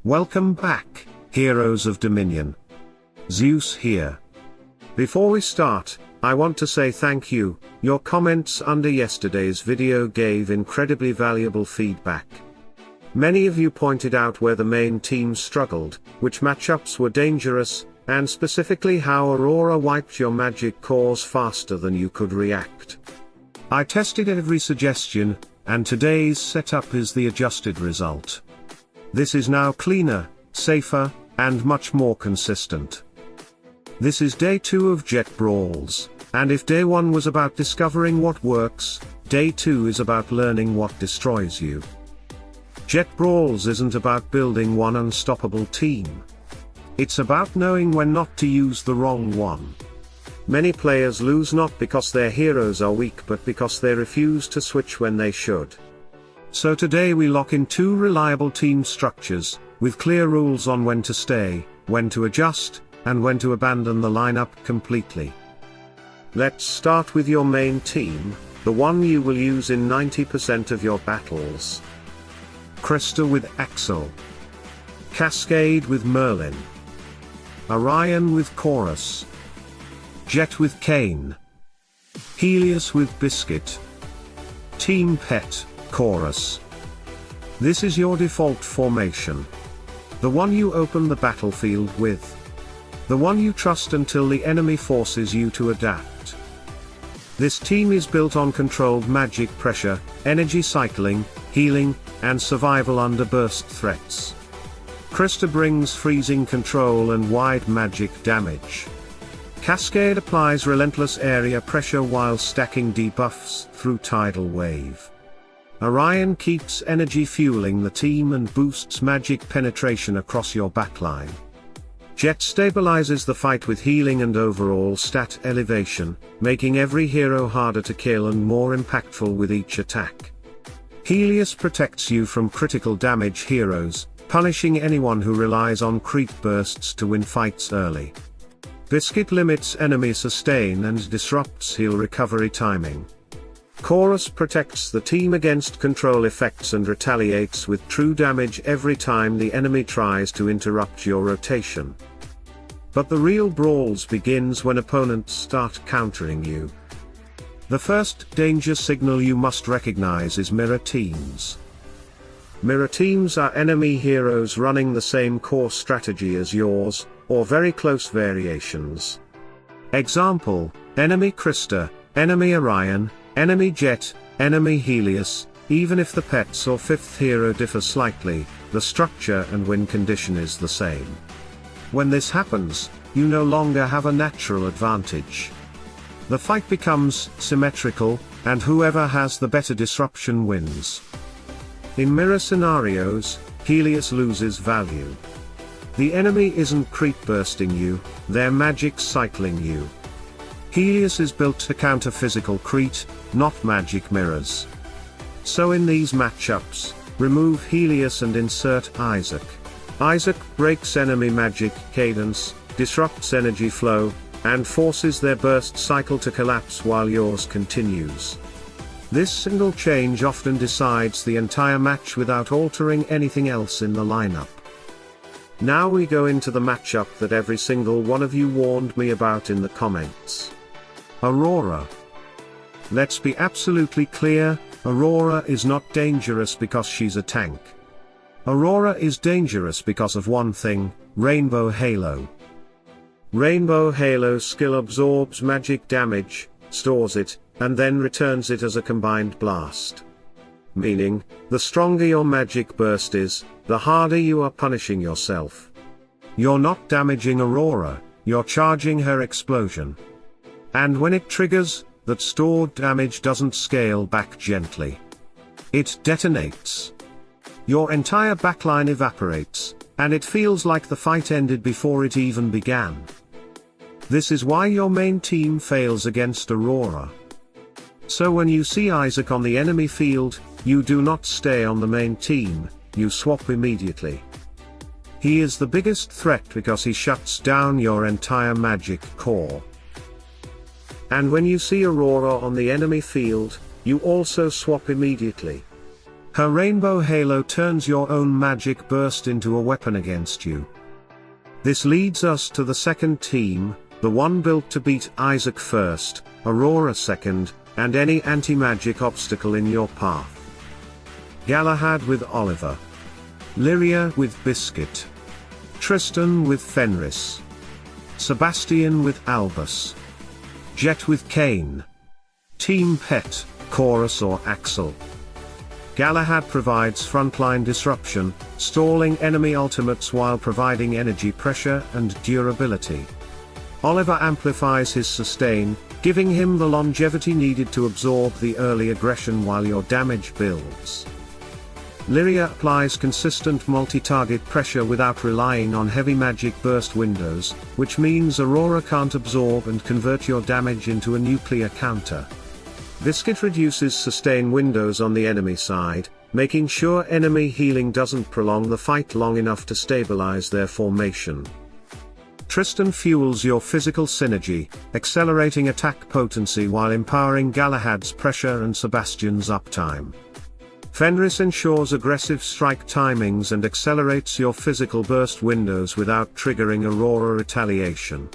Welcome back, Heroes of Dominion. Zeus here. Before we start, I want to say thank you. Your comments under yesterday's video gave incredibly valuable feedback. Many of you pointed out where the main team struggled, which matchups were dangerous, and specifically how Aurora wiped your magic cores faster than you could react. I tested every suggestion, and today's setup is the adjusted result. This is now cleaner, safer, and much more consistent. This is day 2 of Jet Brawls, and if day 1 was about discovering what works, day 2 is about learning what destroys you. Jet Brawls isn't about building one unstoppable team. It's about knowing when not to use the wrong one. Many players lose not because their heroes are weak but because they refuse to switch when they should. So today we lock in 2 reliable team structures, with clear rules on when to stay, when to adjust, and when to abandon the lineup completely. Let's start with your main team, the one you will use in 90% of your battles. Krista with Axel. Cascade with Merlin. Orion with Chorus. Jet with Kane. Helios with Biscuit. Team Pet, Chorus. This is your default formation. The one you open the battlefield with. The one you trust until the enemy forces you to adapt. This team is built on controlled magic pressure, energy cycling, healing, and survival under burst threats. Krista brings freezing control and wide magic damage. Cascade applies relentless area pressure while stacking debuffs through Tidal Wave. Orion keeps energy fueling the team and boosts magic penetration across your backline. Jet stabilizes the fight with healing and overall stat elevation, making every hero harder to kill and more impactful with each attack. Helios protects you from critical damage heroes, punishing anyone who relies on creep bursts to win fights early. Biscuit limits enemy sustain and disrupts heal recovery timing. Chorus protects the team against control effects and retaliates with true damage every time the enemy tries to interrupt your rotation. But the real brawls begins when opponents start countering you. The first danger signal you must recognize is mirror teams. Mirror teams are enemy heroes running the same core strategy as yours, or very close variations. Example, enemy Krista, enemy Orion, enemy Jet, enemy Helios. Even if the pets or 5th hero differ slightly, the structure and win condition is the same. When this happens, you no longer have a natural advantage. The fight becomes symmetrical, and whoever has the better disruption wins. In mirror scenarios, Helios loses value. The enemy isn't creep bursting you, they're magic cycling you. Helios is built to counter physical creep, not magic mirrors. So in these matchups, remove Helios and insert Isaac. Isaac breaks enemy magic cadence, disrupts energy flow, and forces their burst cycle to collapse while yours continues. This single change often decides the entire match without altering anything else in the lineup. Now we go into the matchup that every single one of you warned me about in the comments. Aurora. Let's be absolutely clear, Aurora is not dangerous because she's a tank. Aurora is dangerous because of one thing, Rainbow Halo. Rainbow Halo skill absorbs magic damage, stores it, and then returns it as a combined blast. Meaning, the stronger your magic burst is, the harder you are punishing yourself. You're not damaging Aurora, you're charging her explosion. And when it triggers, that stored damage doesn't scale back gently. It detonates. Your entire backline evaporates, and it feels like the fight ended before it even began. This is why your main team fails against Aurora. So when you see Isaac on the enemy field, you do not stay on the main team, you swap immediately. He is the biggest threat because he shuts down your entire magic core. And when you see Aurora on the enemy field, you also swap immediately. Her rainbow halo turns your own magic burst into a weapon against you. This leads us to the second team, the one built to beat Isaac first, Aurora second, and any anti-magic obstacle in your path. Galahad with Oliver. Lyria with Biscuit. Tristan with Fenris. Sebastian with Albus. Jet with Kane. Team Pet, Chorus or Axel. Galahad provides frontline disruption, stalling enemy ultimates while providing energy pressure and durability. Oliver amplifies his sustain, giving him the longevity needed to absorb the early aggression while your damage builds. Lyria applies consistent multi-target pressure without relying on heavy magic burst windows, which means Aurora can't absorb and convert your damage into a nuclear counter. Biscuit reduces sustain windows on the enemy side, making sure enemy healing doesn't prolong the fight long enough to stabilize their formation. Tristan fuels your physical synergy, accelerating attack potency while empowering Galahad's pressure and Sebastian's uptime. Fenris ensures aggressive strike timings and accelerates your physical burst windows without triggering Aurora retaliation.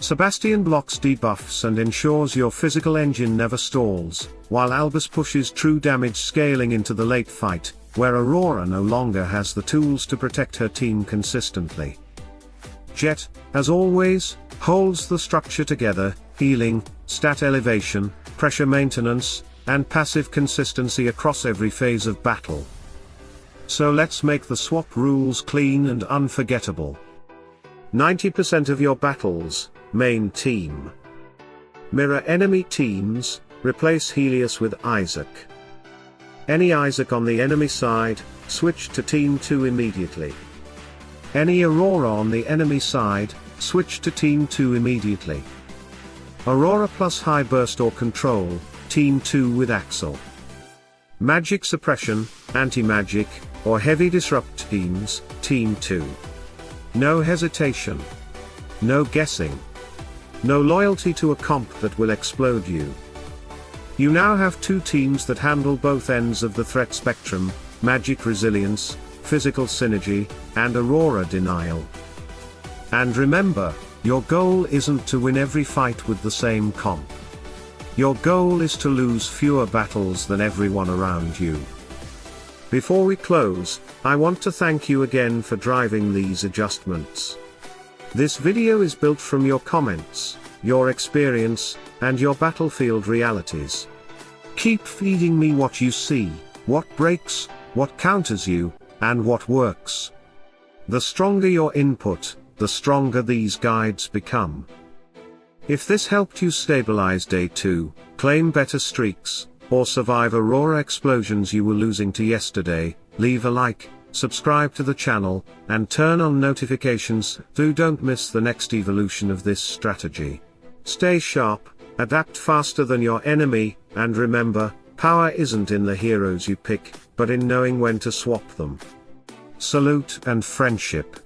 Sebastian blocks debuffs and ensures your physical engine never stalls, while Albus pushes true damage scaling into the late fight, where Aurora no longer has the tools to protect her team consistently. Jet, as always, holds the structure together, healing, stat elevation, pressure maintenance, and passive consistency across every phase of battle. So let's make the swap rules clean and unforgettable. 90% of your battles, main team. Mirror enemy teams, replace Helios with Isaac. Any Isaac on the enemy side, switch to Team 2 immediately. Any Aurora on the enemy side, switch to Team 2 immediately. Aurora plus high burst or control, Team 2 with Axel. Magic suppression, anti-magic, or heavy disrupt teams, Team 2. No hesitation. No guessing. No loyalty to a comp that will explode you. You now have two teams that handle both ends of the threat spectrum, magic resilience, physical synergy, and Aurora denial. And remember, your goal isn't to win every fight with the same comp. Your goal is to lose fewer battles than everyone around you. Before we close, I want to thank you again for driving these adjustments. This video is built from your comments, your experience, and your battlefield realities. Keep feeding me what you see, what breaks, what counters you, and what works. The stronger your input, the stronger these guides become. If this helped you stabilize day 2, claim better streaks, or survive Aurora explosions you were losing to yesterday, leave a like, subscribe to the channel, and turn on notifications so you don't miss the next evolution of this strategy. Stay sharp, adapt faster than your enemy, and remember, power isn't in the heroes you pick, but in knowing when to swap them. Salute and friendship.